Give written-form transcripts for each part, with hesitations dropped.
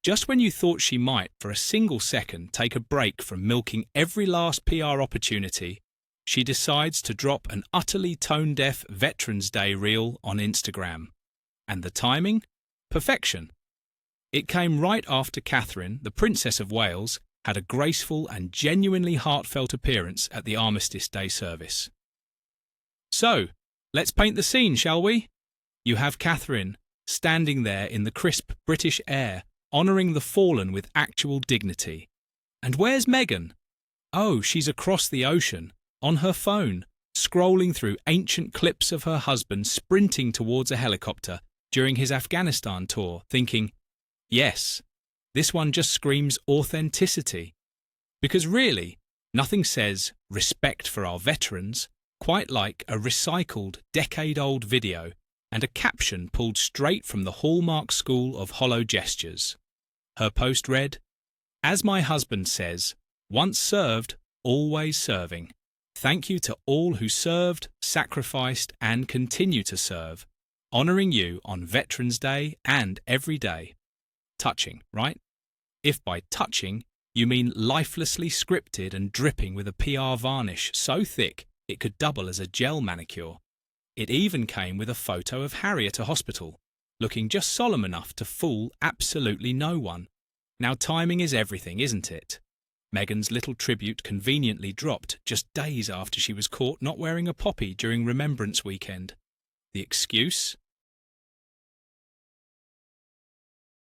Just when you thought she might, for a single second, take a break from milking every last PR opportunity, she decides to drop an utterly tone-deaf Veterans Day reel on Instagram. And the timing? Perfection. It came right after Catherine, the Princess of Wales, had a graceful and genuinely heartfelt appearance at the Armistice Day service. So, let's paint the scene, shall we? You have Catherine standing there in the crisp British air, honouring the fallen with actual dignity. And where's Meghan? Oh, she's across the ocean, on her phone, scrolling through ancient clips of her husband sprinting towards a helicopter during his Afghanistan tour, thinking, yes, this one just screams authenticity. Because really, nothing says respect for our veterans quite like a recycled, decade-old video and a caption pulled straight from the Hallmark School of Hollow Gestures. Her post read, "As my husband says, once served, always serving. Thank you to all who served, sacrificed, and continue to serve, honouring you on Veterans Day and every day." Touching, right? If by touching you mean lifelessly scripted and dripping with a PR varnish so thick it could double as a gel manicure. It even came with a photo of Harry at a hospital, looking just solemn enough to fool absolutely no one. Now timing is everything, isn't it? Meghan's little tribute conveniently dropped just days after she was caught not wearing a poppy during Remembrance Weekend. The excuse?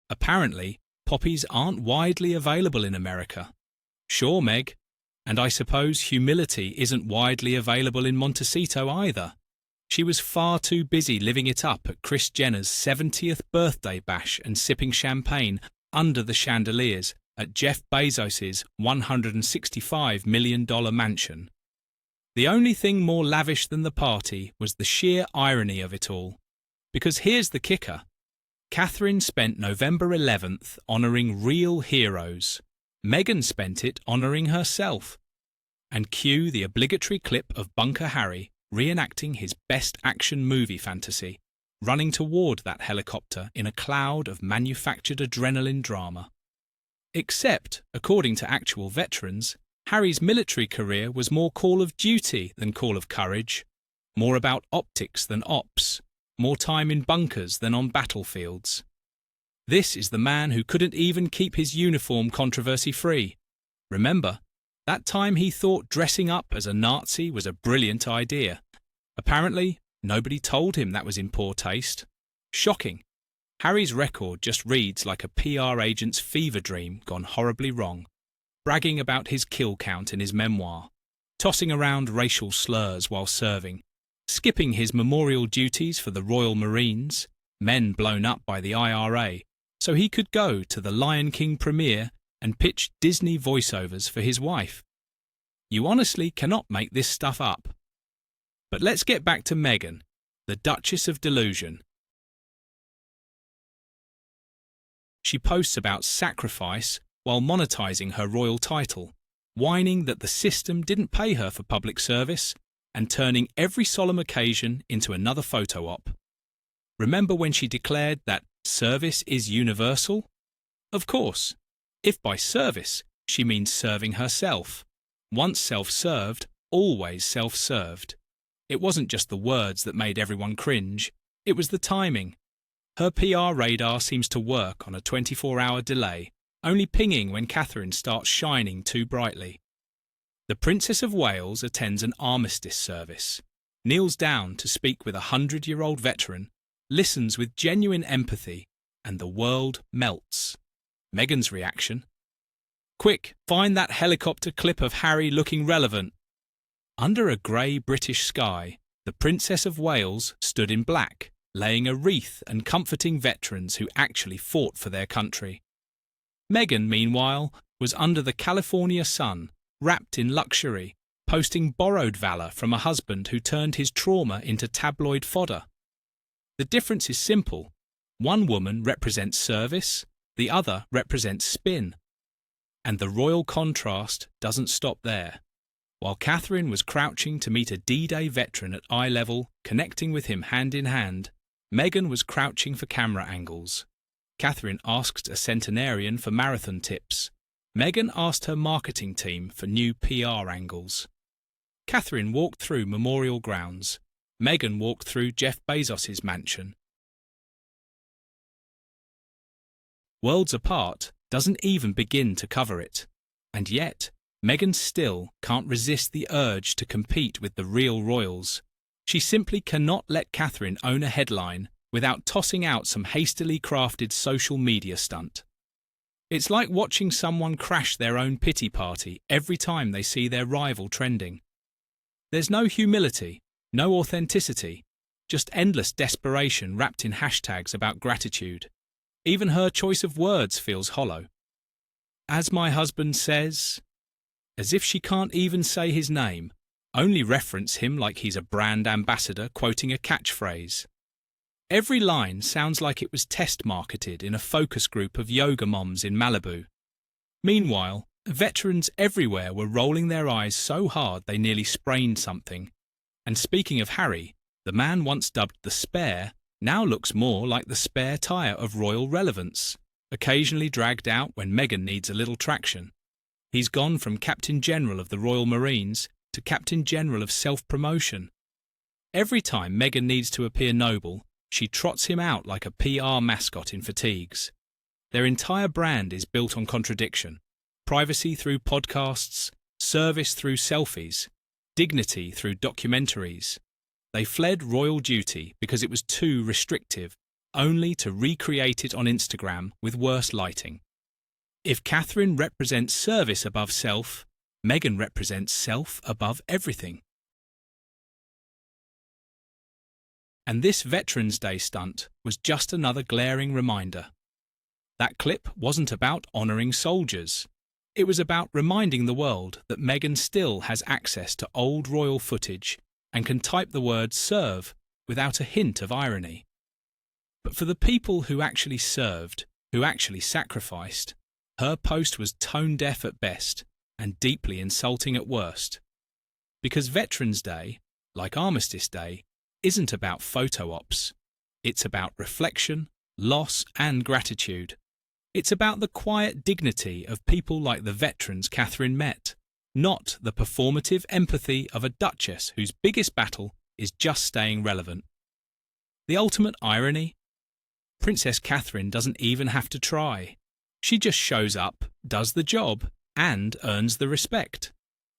Apparently, poppies aren't widely available in America. Sure, Meg, and I suppose humility isn't widely available in Montecito either. She was far too busy living it up at Kris Jenner's 70th birthday bash and sipping champagne under the chandeliers at Jeff Bezos's $165 million mansion. The only thing more lavish than the party was the sheer irony of it all. Because here's the kicker. Catherine spent November 11th honouring real heroes. Meghan spent it honouring herself. And cue the obligatory clip of Bunker Harry reenacting his best action movie fantasy, running toward that helicopter in a cloud of manufactured adrenaline drama. Except, according to actual veterans, Harry's military career was more Call of Duty than Call of Courage, more about optics than ops, more time in bunkers than on battlefields. This is the man who couldn't even keep his uniform controversy-free. Remember, that time he thought dressing up as a Nazi was a brilliant idea. Apparently, nobody told him that was in poor taste. Shocking. Harry's record just reads like a PR agent's fever dream gone horribly wrong, bragging about his kill count in his memoir, tossing around racial slurs while serving, skipping his memorial duties for the Royal Marines, men blown up by the IRA, so he could go to the Lion King premiere and pitch Disney voiceovers for his wife. You honestly cannot make this stuff up. But let's get back to Meghan, the Duchess of Delusion. She posts about sacrifice while monetizing her royal title, whining that the system didn't pay her for public service, and turning every solemn occasion into another photo op. Remember when she declared that service is universal? Of course, if by service she means serving herself. Once self-served, always self-served. It wasn't just the words that made everyone cringe, it was the timing. Her PR radar seems to work on a 24-hour delay, only pinging when Catherine starts shining too brightly. The Princess of Wales attends an Armistice service, kneels down to speak with a 100-year-old veteran, listens with genuine empathy, and the world melts. Meghan's reaction? Quick, find that helicopter clip of Harry looking relevant. Under a grey British sky, the Princess of Wales stood in black, laying a wreath and comforting veterans who actually fought for their country. Meghan, meanwhile, was under the California sun, wrapped in luxury, posting borrowed valour from a husband who turned his trauma into tabloid fodder. The difference is simple. One woman represents service, the other represents spin. And the royal contrast doesn't stop there. While Catherine was crouching to meet a D-Day veteran at eye level, connecting with him hand in hand, Meghan was crouching for camera angles. Catherine asked a centenarian for marathon tips. Meghan asked her marketing team for new PR angles. Catherine walked through memorial grounds. Meghan walked through Jeff Bezos's mansion. Worlds Apart doesn't even begin to cover it. And yet, Meghan still can't resist the urge to compete with the real royals. She simply cannot let Catherine own a headline without tossing out some hastily crafted social media stunt. It's like watching someone crash their own pity party every time they see their rival trending. There's no humility, no authenticity, just endless desperation wrapped in hashtags about gratitude. Even her choice of words feels hollow. As my husband says, as if she can't even say his name, only reference him like he's a brand ambassador quoting a catchphrase. Every line sounds like it was test marketed in a focus group of yoga moms in Malibu. Meanwhile, veterans everywhere were rolling their eyes so hard they nearly sprained something. And speaking of Harry, the man once dubbed the Spare now looks more like the spare tyre of royal relevance, occasionally dragged out when Meghan needs a little traction. He's gone from Captain General of the Royal Marines to Captain General of self-promotion. Every time Meghan needs to appear noble, she trots him out like a PR mascot in fatigues. Their entire brand is built on contradiction. Privacy through podcasts, service through selfies, dignity through documentaries. They fled royal duty because it was too restrictive, only to recreate it on Instagram with worse lighting. If Catherine represents service above self, Meghan represents self above everything. And this Veterans Day stunt was just another glaring reminder. That clip wasn't about honouring soldiers. It was about reminding the world that Meghan still has access to old royal footage and can type the word serve without a hint of irony. But for the people who actually served, who actually sacrificed, her post was tone-deaf at best and deeply insulting at worst. Because Veterans Day, like Armistice Day, isn't about photo ops. It's about reflection, loss, and gratitude. It's about the quiet dignity of people like the veterans Catherine met, not the performative empathy of a duchess whose biggest battle is just staying relevant. The ultimate irony? Princess Catherine doesn't even have to try. She just shows up, does the job, and earns the respect.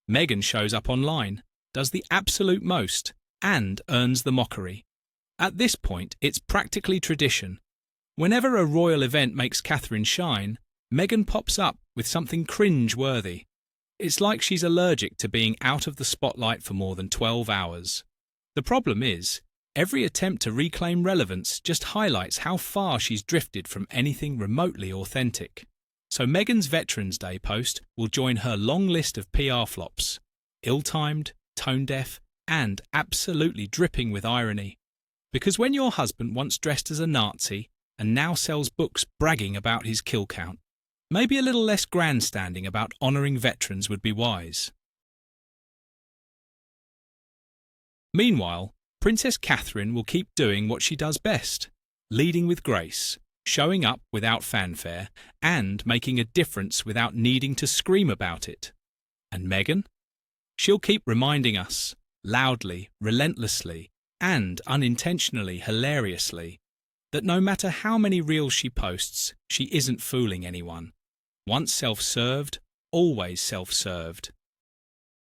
Meghan shows up online, does the absolute most, and earns the mockery. At this point, it's practically tradition. Whenever a royal event makes Catherine shine, Meghan pops up with something cringe-worthy. It's like she's allergic to being out of the spotlight for more than 12 hours. The problem is, every attempt to reclaim relevance just highlights how far she's drifted from anything remotely authentic. So Meghan's Veterans Day post will join her long list of PR flops. Ill-timed, tone-deaf, and absolutely dripping with irony. Because when your husband once dressed as a Nazi and now sells books bragging about his kill count, maybe a little less grandstanding about honouring veterans would be wise. Meanwhile, Princess Catherine will keep doing what she does best, leading with grace, showing up without fanfare, and making a difference without needing to scream about it. And Meghan? She'll keep reminding us, loudly, relentlessly, and unintentionally hilariously, that no matter how many reels she posts, she isn't fooling anyone. Once self-served, always self-served.